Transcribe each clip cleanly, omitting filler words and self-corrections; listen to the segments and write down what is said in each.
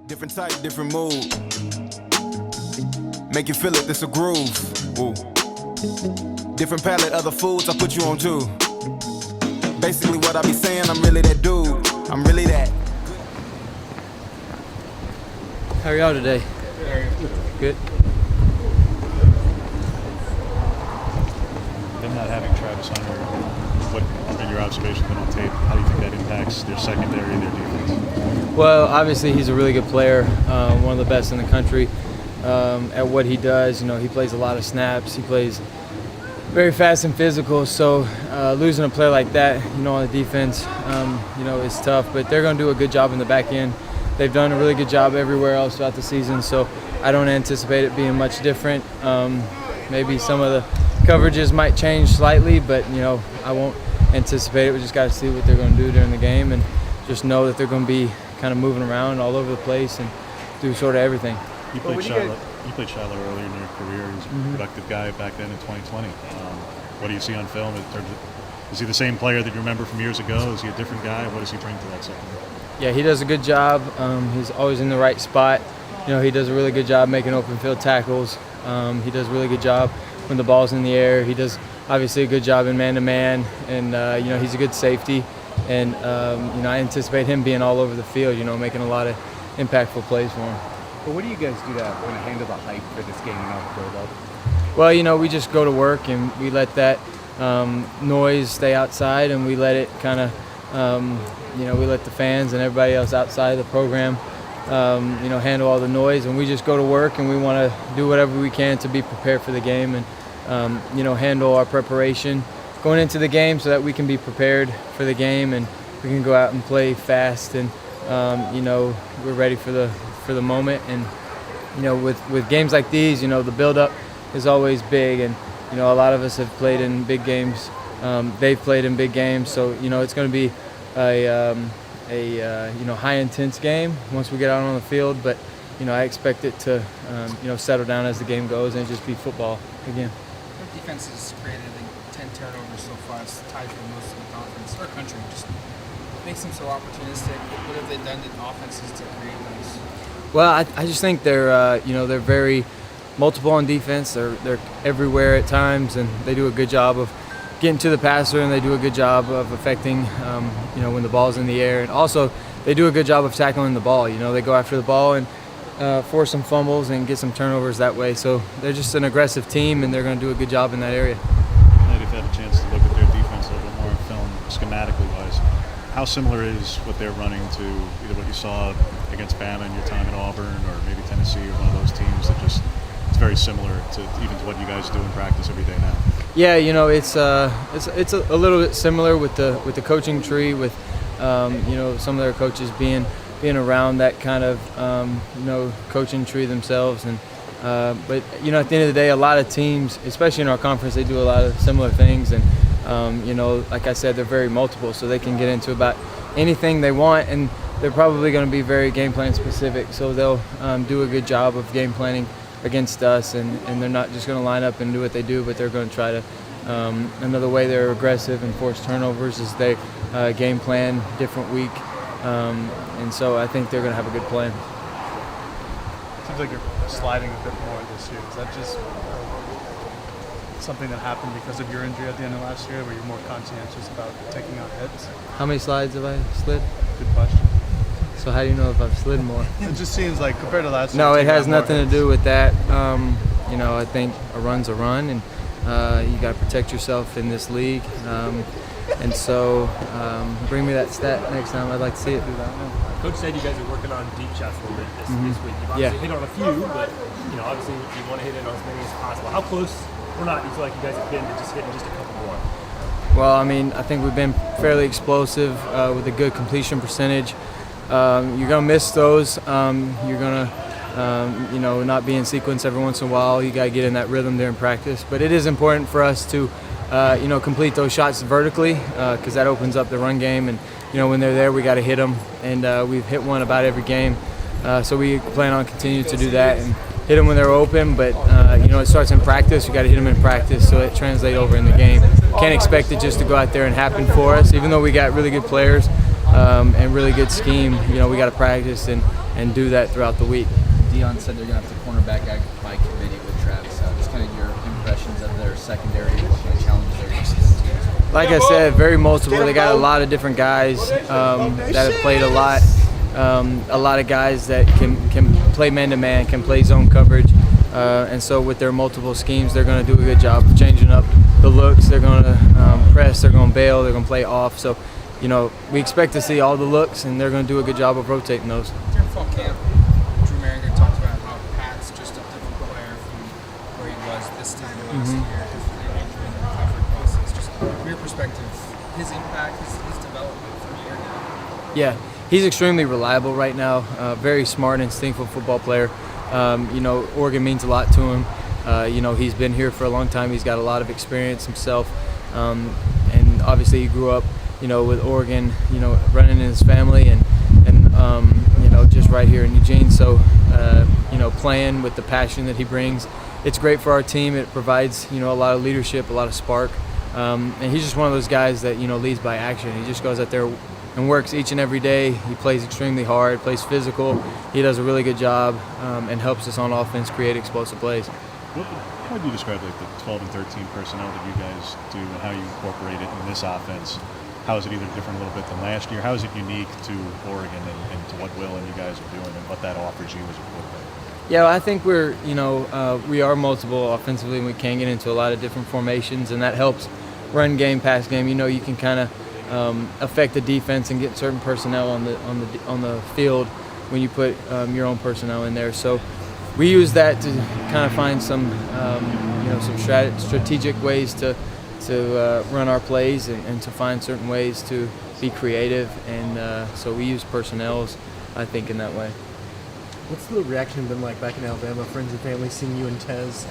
Different type, different mood. Make you feel it, this a groove. Ooh. Different palette, other foods I put you on too. Basically what I be saying, I'm really that dude. I'm really that. How are y'all today? Good. Them not having Travis Hunter, what in your observations been on tape, how do you think that impacts their secondary and their defense? Well, obviously he's a really good player, one of the best in the country at what he does. You know, he plays a lot of snaps. He plays very fast and physical. So losing a player like that, you know, on the defense, you know, is tough. But they're going to do a good job in the back end. They've done a really good job everywhere else throughout the season. So I don't anticipate it being much different. Maybe some of the coverages might change slightly, but you know, I won't anticipate it. We just got to see what they're going to do during the game and just know that they're going to be kind of moving around all over the place and do sort of everything. You played Shiloh earlier in your career. He's a productive guy back then in 2020. What do you see on film in terms of, is he the same player that you remember from years ago? Is he a different guy? What does he bring to that secondary? Yeah, he does a good job. He's always in the right spot. You know, he does a really good job making open field tackles. He does a really good job when the ball's in the air. He does obviously a good job in man-to-man, and you know, he's a good safety. And you know, I anticipate him being all over the field, you know, making a lot of impactful plays for him. But what do you guys do to kind of handle the hype for this game and all the build-up? Well, you know, we just go to work and we let that noise stay outside, and we let it kind of, you know, we let the fans and everybody else outside of the program, you know, handle all the noise, and we just go to work and we want to do whatever we can to be prepared for the game and, you know, handle our preparation going into the game so that we can be prepared for the game and we can go out and play fast and, you know, we're ready for the moment. And, you know, with games like these, you know, the build-up is always big, and, you know, a lot of us have played in big games. They've played in big games, so, you know, it's going to be a you know, high intense game once we get out on the field, but you know, I expect it to you know, settle down as the game goes and just be football again. Our defense has created, I think, 10 turnovers so far. It's tied for most of the conference. Our country just makes them so opportunistic. What have they done to offenses to create those? Well, I just think they're you know, they're very multiple on defense. They're everywhere at times, and they do a good job of getting to the passer, and they do a good job of affecting, you know, when the ball's in the air. And also, they do a good job of tackling the ball. You know, they go after the ball and force some fumbles and get some turnovers that way. So they're just an aggressive team, and they're going to do a good job in that area. Now you've had a chance to look at their defense a little bit more in film, schematically wise. How similar is what they're running to either what you saw against Bama in your time in Auburn, or maybe Tennessee, or one of those teams that just, it's very similar to even to what you guys do in practice every day now? Yeah, you know, it's a little bit similar with the coaching tree, with you know, some of their coaches being around that kind of you know, coaching tree themselves. And but you know, at the end of the day, a lot of teams, especially in our conference, they do a lot of similar things. And you know, like I said, they're very multiple, so they can get into about anything they want, and they're probably going to be very game plan specific. So they'll do a good job of game planning against us, and they're not just going to line up and do what they do, but they're going to try to another way they're aggressive and force turnovers is they game plan different week, and so I think they're going to have a good plan. It seems like you're sliding a bit more this year. Is that just something that happened because of your injury at the end of last year, where you're more conscientious about taking on hits? How many slides have I slid? Good question. So how do you know if I've slid more? It just seems like compared to last year. No, it has nothing to do with that. You know, I think a run's a run, and you got to protect yourself in this league. And so bring me that stat next time. I'd like to see it. Coach said you guys are working on deep shots a little bit this week. You've obviously hit on a few, but you know, obviously you want to hit it on as many as possible. How close or not do you feel like you guys have been to just hitting just a couple more? Well, I mean, I think we've been fairly explosive with a good completion percentage. You're going to miss those. You're going to, you know, not be in sequence every once in a while. You got to get in that rhythm there in practice. But it is important for us to, you know, complete those shots vertically, because that opens up the run game. And, you know, when they're there, we got to hit them. And we've hit one about every game. So we plan on continuing to do that and hit them when they're open. But, you know, it starts in practice. We got to hit them in practice so it translates over in the game. Can't expect it just to go out there and happen for us. Even though we got really good players, and really good scheme, we got to practice and do that throughout the week. Dion said they're going to have to cornerback act by committee with Travis. Just kind of your impressions of their secondary, what kind of challenges they're going to see. Like I said, very multiple. They got a lot of different guys that have played a lot. A lot of guys that can play man-to-man, can play zone coverage. And so with their multiple schemes, they're going to do a good job of changing up the looks. They're going to press, they're going to bail, they're going to play off. So, we expect to see all the looks, and they're going to do a good job of rotating those. During fall camp, Drew Maringer talked about how Pat's just a different player from where he was this time last year, just the injury and the recovery process. Just from your perspective, his impact, his development from year now. Yeah, he's extremely reliable right now. Very smart, instinctful football player. Oregon means a lot to him. He's been here for a long time. He's got a lot of experience himself, and obviously he grew up, with Oregon, running in his family and just right here in Eugene. So, playing with the passion that he brings, it's great for our team. It provides, a lot of leadership, a lot of spark, and he's just one of those guys that leads by action. He just goes out there and works each and every day. He plays extremely hard, plays physical. He does a really good job and helps us on offense create explosive plays. How would you describe like the 12 and 13 personnel that you guys do and how you incorporate it in this offense? How is it either different a little bit than last year? How is it unique to Oregon and to what Will and you guys are doing and what that offers you as a quarterback? Yeah, I think we are multiple offensively, and we can get into a lot of different formations, and that helps run game, pass game. You can kind of affect the defense and get certain personnel on the field when you put your own personnel in there. So we use that to kind of find some strategic ways to run our plays and to find certain ways to be creative, and so we use personnels, I think, in that way. What's the reaction been like back in Alabama, friends and family seeing you and Tez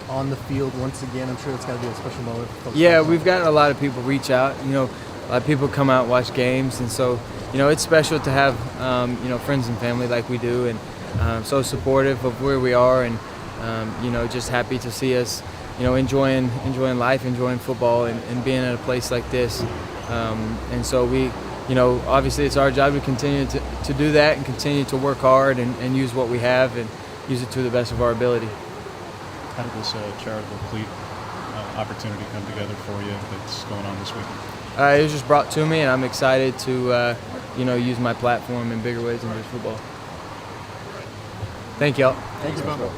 on the field once again? I'm sure it's got to be a special moment. Yeah, we've gotten a lot of people reach out. A lot of people come out and watch games, and so it's special to have friends and family like we do, and so supportive of where we are, and just happy to see us enjoying life, enjoying football, and being at a place like this. And so we, obviously it's our job to continue to do that and continue to work hard and use what we have and use it to the best of our ability. How did this charitable cleat opportunity come together for you that's going on this weekend? It was just brought to me, and I'm excited to use my platform in bigger ways than just football. Thank y'all. Thanks, Bob.